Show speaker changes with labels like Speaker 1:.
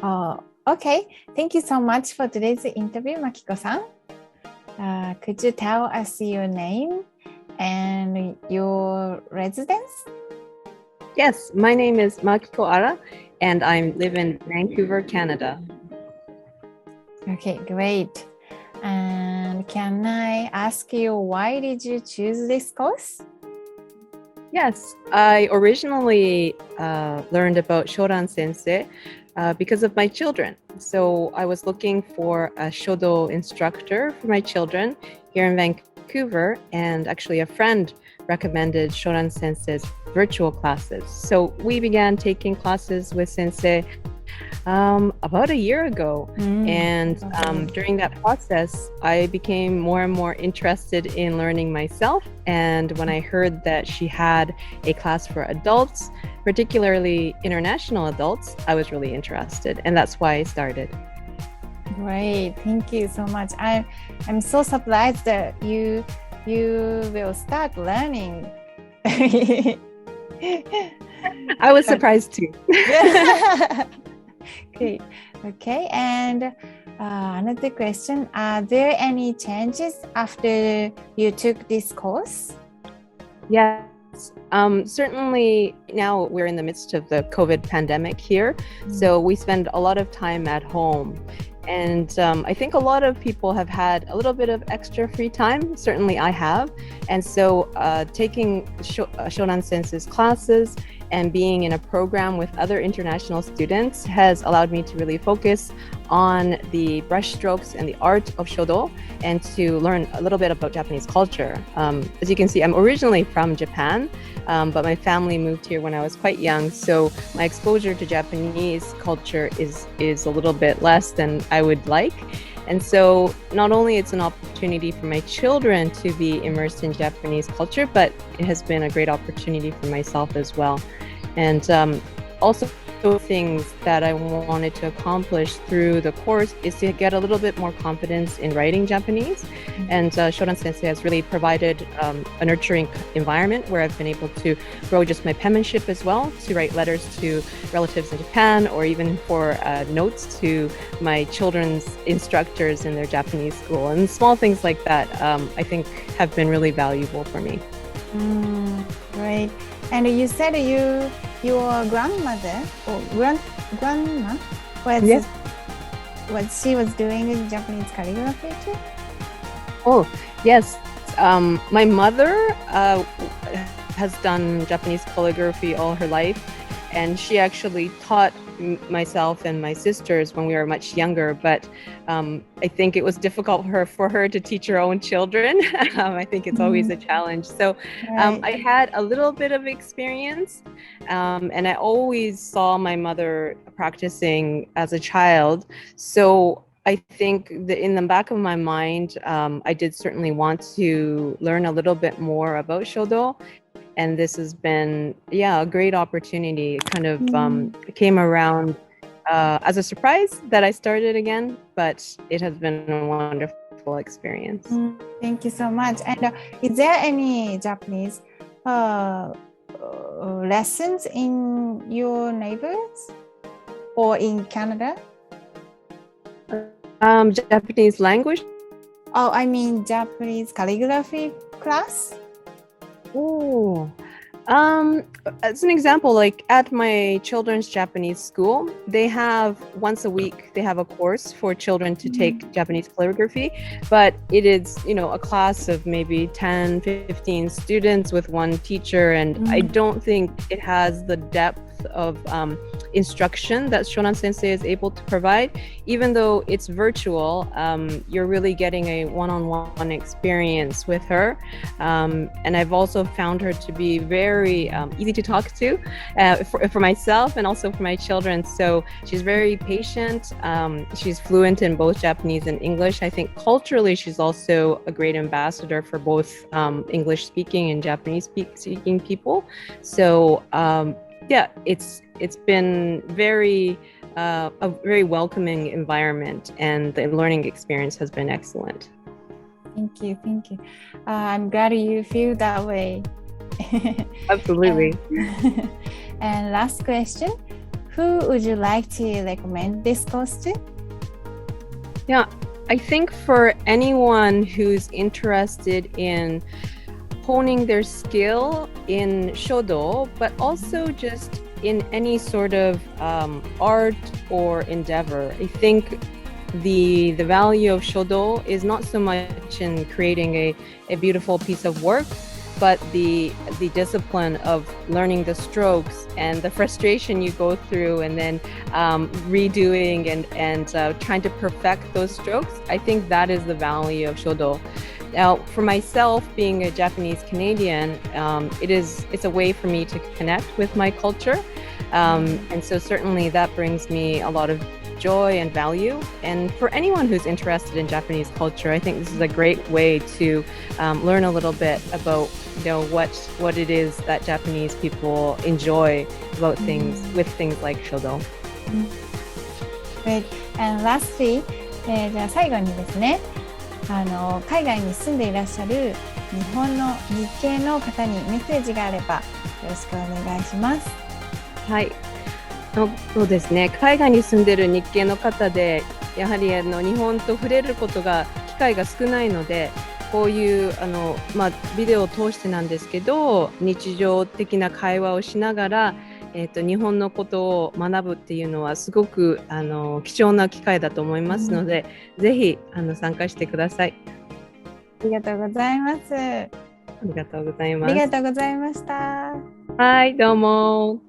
Speaker 1: Okay. Thank you so much for today's interview, Makiko-san. Could you tell us your name and your residence?
Speaker 2: Yes, my name is Makiko Ara, and I live in Vancouver, Canada.
Speaker 1: Okay, great. And can I ask you, why did you choose this course?
Speaker 2: Yes, I originally learned about Shoran sensei because of my children. So I was looking for a Shodo instructor for my children here in Vancouver, and actually a friend recommended Shoran sensei's virtual classes. So we began taking classes with sensei about a year ago. And during that process, I became more and more interested in learning myself. And when I heard that she had a class for adults, particularly international adults, I was really interested. And that's why I started.
Speaker 1: Great. Thank you so much. I'm so surprised that you will start learning.
Speaker 2: I was surprised too.
Speaker 1: Great. Okay. And another question, are there any changes after you took this course?
Speaker 2: Yes. Certainly now we're in the midst of the COVID pandemic here. So we spend a lot of time at home. And I think a lot of people have had a little bit of extra free time. Certainly I have. And so taking Shonan Sensei's classes and being in a program with other international students has allowed me to really focus on the brush strokes and the art of Shodo, and to learn a little bit about Japanese culture. As you can see, I'm originally from Japan, but my family moved here when I was quite young. So my exposure to Japanese culture is a little bit less than I would like. And so not only it's an opportunity for my children to be immersed in Japanese culture, but it has been a great opportunity for myself as well. And also things that I wanted to accomplish through the course is to get a little bit more confidence in writing Japanese. And Shoran Sensei has really provided a nurturing environment where I've been able to grow just my penmanship as well, to write letters to relatives in Japan, or even for notes to my children's instructors in their Japanese school. And small things like that, I think, have been really valuable for me.
Speaker 1: Right. And you said your grandmother or grandma was what she was doing in Japanese calligraphy too?
Speaker 2: Oh, yes. My mother has done Japanese calligraphy all her life, and she actually taught myself and my sisters when we were much younger, but I think it was difficult for her to teach her own children. I think it's always a challenge. So I had a little bit of experience, and I always saw my mother practicing as a child. So I think that in the back of my mind, I did certainly want to learn a little bit more about Shodo. And this has been, a great opportunity. It kind of came around as a surprise that I started again, but it has been a wonderful experience.
Speaker 1: Thank you so much. And is there any Japanese lessons in your neighbors or in Canada?
Speaker 2: Japanese language?
Speaker 1: Oh, I mean Japanese calligraphy class?
Speaker 2: Oh, as an example, like at my children's Japanese school, they have once a week, they have a course for children to take Japanese calligraphy, but it is, a class of maybe 10, 15 students with one teacher. And I don't think it has the depth of instruction that Shonan Sensei is able to provide. Even though it's virtual, you're really getting a one-on-one experience with her. And I've also found her to be very easy to talk to for myself and also for my children. So she's very patient. She's fluent in both Japanese and English. I think culturally, she's also a great ambassador for both English-speaking and Japanese-speaking people. So it's been a very welcoming environment, and the learning experience has been excellent.
Speaker 1: Thank you. I'm glad you feel that way.
Speaker 2: Absolutely.
Speaker 1: And last question, who would you like to recommend this course to?
Speaker 2: Yeah, I think for anyone who's interested in honing their skill in shodo, but also just in any sort of art or endeavor, I think the value of shodo is not so much in creating a beautiful piece of work, but the discipline of learning the strokes and the frustration you go through, and then redoing and trying to perfect those strokes. I think that is the value of shodo. Now, for myself, being a Japanese Canadian, it's a way for me to connect with my culture, and so certainly that brings me a lot of joy and value. And for anyone who's interested in Japanese culture, I think this is a great way to learn a little bit about what it is that Japanese people enjoy about things with things like shodo.
Speaker 1: Great. And lastly, じゃあ最後にですね、海外に住んでいらっしゃる日本の日系の方にメッセージがあればよろしくお願いします。
Speaker 2: はい。そうですね、海外に住んでる日系の方でやはり日本と触れることが機会が少ないので、こういうビデオを通してなんですけど、日常的な会話をしながら、日本のことを学ぶっていうのはすごく貴重な機会だと思いますので、ぜひ参加してください。
Speaker 1: ありがとうございます。
Speaker 2: ありがとうございます。
Speaker 1: ありがとうございました。
Speaker 2: はい、どうも。